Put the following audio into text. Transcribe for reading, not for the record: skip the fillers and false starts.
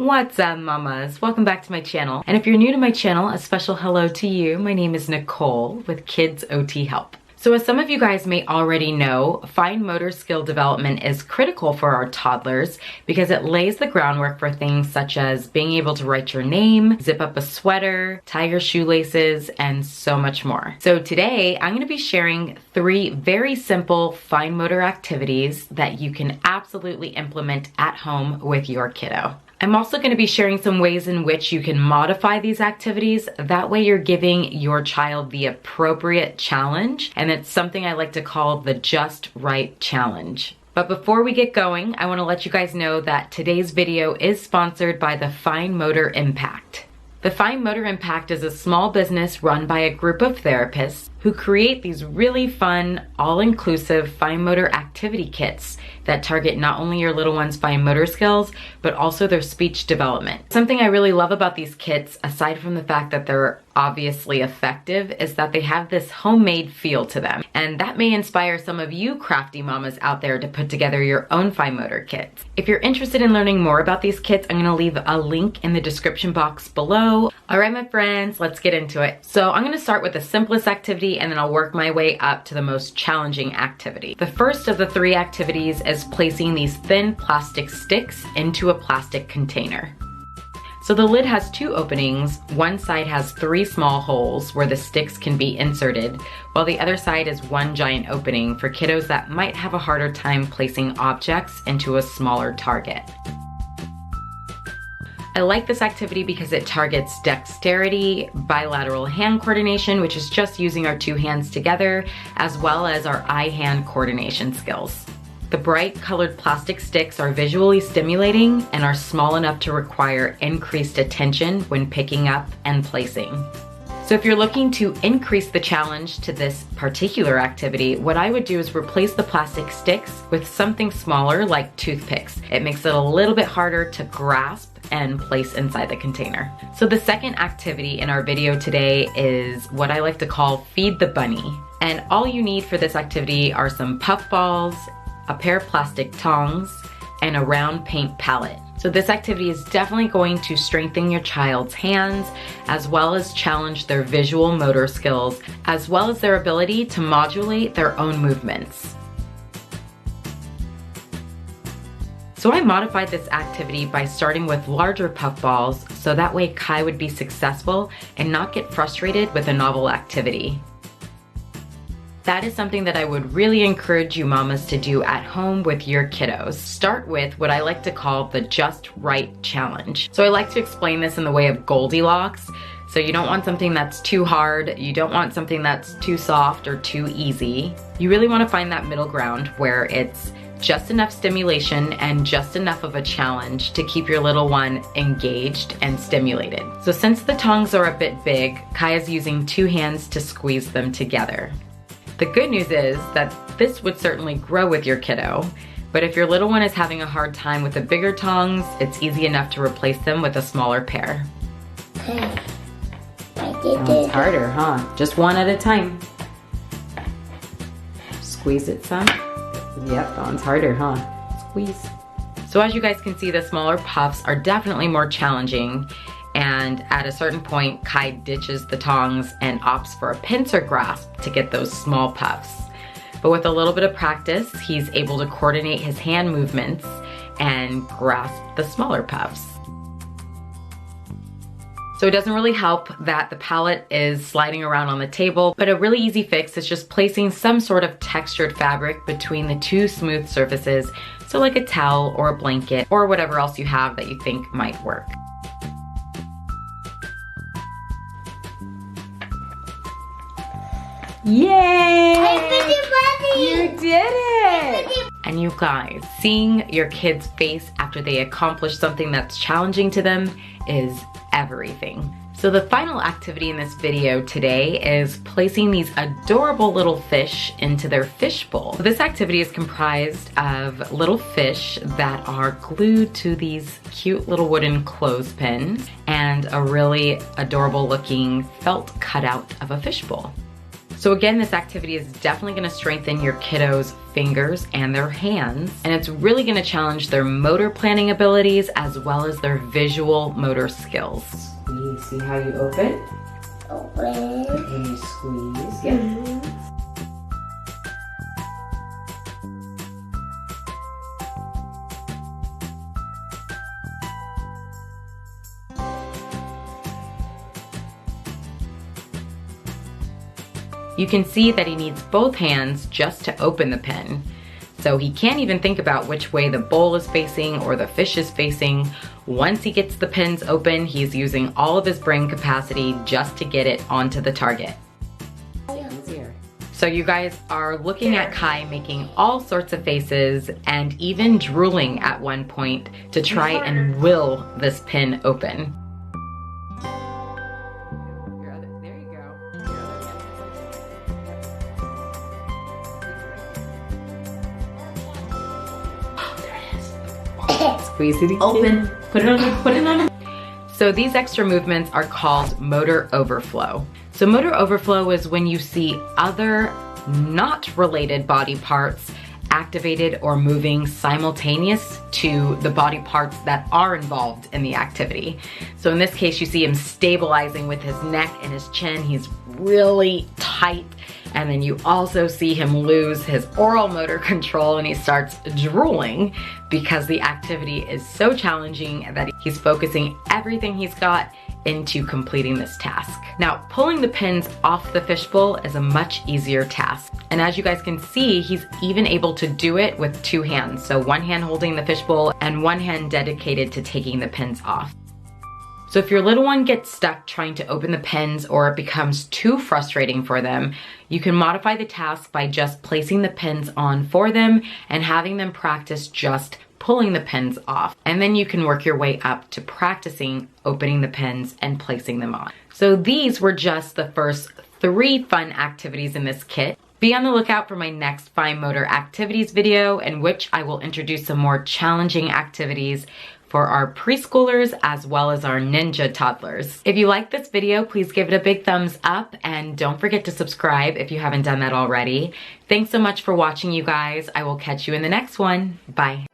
What's up, mamas? Welcome back to my channel. And if you're new to my channel, a special hello to you. My name is Nicole with Kids OT Help. So as some of you guys may already know, fine motor skill development is critical for our toddlers because it lays the groundwork for things such as being able to write your name, zip up a sweater, tie your shoelaces, and so much more. So today, I'm going to be sharing 3 very simple fine motor activities that you can absolutely implement at home with your kiddo. I'm also going to be sharing some ways in which you can modify these activities. That way you're giving your child the appropriate challenge, and it's something I like to call the just right challenge. But before we get going, I want to let you guys know that today's video is sponsored by the Fine Motor Impact. The Fine Motor Impact is a small business run by a group of therapists who create these really fun, all-inclusive fine motor activity kits that target not only your little one's fine motor skills, but also their speech development. Something I really love about these kits, aside from the fact that they're obviously effective, is that they have this homemade feel to them. And that may inspire some of you crafty mamas out there to put together your own fine motor kits. If you're interested in learning more about these kits, I'm gonna leave a link in the description box below. All right, my friends, let's get into it. So I'm gonna start with the simplest activity and then I'll work my way up to the most challenging activity. The first of the 3 activities is placing these thin plastic sticks into a plastic container. So the lid has 2 openings. One side has 3 small holes where the sticks can be inserted, while the other side is 1 giant opening for kiddos that might have a harder time placing objects into a smaller target. I like this activity because it targets dexterity, bilateral hand coordination, which is just using our 2 hands together, as well as our eye-hand coordination skills. The bright colored plastic sticks are visually stimulating and are small enough to require increased attention when picking up and placing. So if you're looking to increase the challenge to this particular activity, what I would do is replace the plastic sticks with something smaller like toothpicks. It makes it a little bit harder to grasp and place inside the container. So the second activity in our video today is what I like to call Feed the Bunny. And all you need for this activity are some puff balls, a pair of plastic tongs, and a round paint palette. So this activity is definitely going to strengthen your child's hands, as well as challenge their visual motor skills, as well as their ability to modulate their own movements. So I modified this activity by starting with larger puff balls, so that way Kai would be successful and not get frustrated with a novel activity. That is something that I would really encourage you mamas to do at home with your kiddos. Start with what I like to call the just right challenge. So I like to explain this in the way of Goldilocks. So you don't want something that's too hard, you don't want something that's too soft or too easy. You really want to find that middle ground where it's just enough stimulation and just enough of a challenge to keep your little one engaged and stimulated. So since the tongs are a bit big, Kai is using 2 hands to squeeze them together. The good news is that this would certainly grow with your kiddo, but if your little one is having a hard time with the bigger tongs, it's easy enough to replace them with a smaller pair. It's harder, huh? Just 1 at a time. Squeeze it some. Yep, that one's harder, huh? Squeeze. So as you guys can see, the smaller puffs are definitely more challenging. And at a certain point, Kai ditches the tongs and opts for a pincer grasp to get those small puffs. But with a little bit of practice, he's able to coordinate his hand movements and grasp the smaller puffs. So it doesn't really help that the palette is sliding around on the table, but a really easy fix is just placing some sort of textured fabric between the 2 smooth surfaces, so like a towel or a blanket or whatever else you have that you think might work. Yay! You did it! And you guys, seeing your kid's face after they accomplish something that's challenging to them is everything. So the final activity in this video today is placing these adorable little fish into their fish bowl. This activity is comprised of little fish that are glued to these cute little wooden clothespins and a really adorable looking felt cutout of a fish bowl. So again, this activity is definitely gonna strengthen your kiddos' fingers and their hands, and it's really gonna challenge their motor planning abilities as well as their visual motor skills. You see how you open? Open. And you squeeze, yeah. You can see that he needs both hands just to open the pen. So he can't even think about which way the bowl is facing or the fish is facing. Once he gets the pens open, he's using all of his brain capacity just to get it onto the target. So you guys are looking at Kai making all sorts of faces and even drooling at one point to try and will this pen open. Squeeze it again. Open. Put it on. Put it on. So these extra movements are called motor overflow. So motor overflow is when you see other not related body parts activated or moving simultaneous to the body parts that are involved in the activity. So in this case, you see him stabilizing with his neck and his chin. He's really tight. And then you also see him lose his oral motor control and he starts drooling because the activity is so challenging that he's focusing everything he's got into completing this task. Now, pulling the pins off the fishbowl is a much easier task. And as you guys can see, he's even able to do it with two hands. So one hand holding the fishbowl and one hand dedicated to taking the pins off. So if your little one gets stuck trying to open the pens or it becomes too frustrating for them, you can modify the task by just placing the pins on for them and having them practice just pulling the pins off. And then you can work your way up to practicing opening the pins and placing them on. So these were just the first 3 fun activities in this kit. Be on the lookout for my next fine motor activities video, in which I will introduce some more challenging activities for our preschoolers as well as our ninja toddlers. If you like this video, please give it a big thumbs up and don't forget to subscribe if you haven't done that already. Thanks so much for watching, you guys. I will catch you in the next one. Bye.